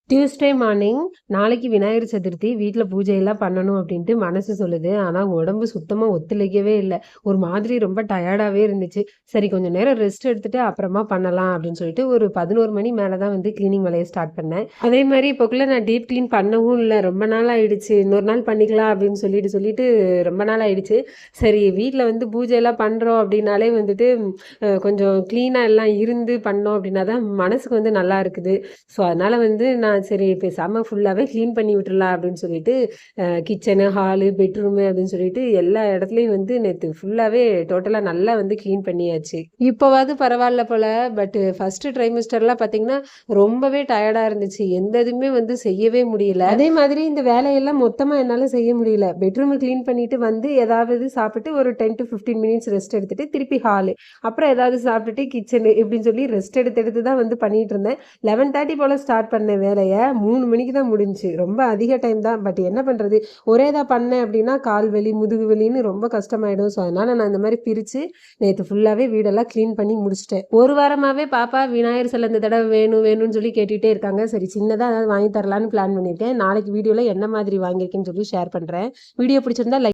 Tuesday morning நாளைக்கு விநாயகர் சதுர்த்தி வீட்ல பூஜையெல்லாம் பண்ணணும் அப்படின்ட்டு மனசு சொல்லுது. ஆனா உடம்பு சுத்தமா ஒத்துழைக்கவே இல்ல. ஒரு மாதிரி ரொம்ப டயர்டாவே இருந்துச்சு. சரி கொஞ்சம் நேரம் ரெஸ்ட் எடுத்துட்டு அப்புறமா பண்ணலாம் அப்படின்னு சொல்லிட்டு ஒரு 11 மணி மேல தான் வந்து கிளீனிங் வேலைய ஸ்டார்ட் பண்ணேன். அதே மாரி இப்போக்குள்ள நான் டீப் கிளீன் பண்ணவும் இல்ல. ரொம்ப நாள் ஆயிடுச்சு. இன்னொரு நாள் பண்ணிக்கலாம் அப்படின்னு சொல்லிட்டு ரொம்ப நாள் ஆயிடுச்சு. சரி வீட்ல வந்து பூஜையெல்லாம் பண்றோம் அப்படின்னாலே வந்துட்டு கொஞ்சம் கிளீனா எல்லாம் இருந்து பண்ணோம் அப்படின்னா தான் மனசுக்கு வந்து நல்லா இருக்குது. ஸோ அதனால வந்து நான் சரி பேசாம ஃபுல்லாவே கிளீன் பண்ணி விட்டுறலாம் அப்படின்னு சொல்லிட்டு கிச்சனு, ஹாலு, பெட்ரூமு அப்படின்னு சொல்லிட்டு எல்லா இடத்துலயும் வந்து நேத்து ஃபுல்லாவே டோட்டலா நல்லா வந்து கிளீன் பண்ணியாச்சு. இப்போவாது பரவாயில்ல போல. பட் ஃபர்ஸ்ட் ட்ரைமஸ்டர்லாம் பார்த்தீங்கன்னா ரொம்பவே டயர்டா இருந்துச்சு. எந்த இதுவுமே வந்து செய்யவே முடியல. அதே மாதிரி இந்த வேலையெல்லாம் மொத்தமா என்னால செய்ய முடியல. பெட்ரூமை கிளீன் பண்ணிட்டு வந்து ஏதாவது சாப்பிட்டு ஒரு 10 to 15 மினிட்ஸ் ரெஸ்ட் எடுத்துட்டு திருப்பி ஹாலு, அப்புறம் ஏதாவது சாப்பிட்டுட்டு கிச்சனு இப்படின்னு சொல்லி ரெஸ்ட் எடுத்து எடுத்து தான் வந்து பண்ணிட்டு இருந்தேன். 11:30 போல ஸ்டார்ட் பண்ண வேலைய 3 மணிக்கு தான் முடிஞ்சுச்சு. ரொம்ப அதிக டைம் தான். பட் என்ன பண்றது? ஒரே இதா பண்ணேன் அப்படின்னா கால் வலி, முதுகு வலின்னு ரொம்ப கஷ்டமாயிடும். ஸோ அதனால நான் இந்த மாதிரி பிரிச்சு நேத்து ஃபுல்லாவே வீடெல்லாம் கிளீன் பண்ணி முடிச்சுட்டேன். ஒரு வாரமாவே பாப்பா விநாயகர் சிலை இந்த தடவை வேணும் வேணும்னு சொல்லி கேட்டுட்டே இருக்காங்க. சரி சின்னதா ஏதாவது வாங்கி தரலான்னு பிளான் பண்ணியிருக்கேன். நாளைக்கு வீடியோல என்ன மாதிரி வாங்கியிருக்கேன்னு சொல்லி ஷேர் பண்றேன். வீடியோ பிடிச்சிருந்தா லைக்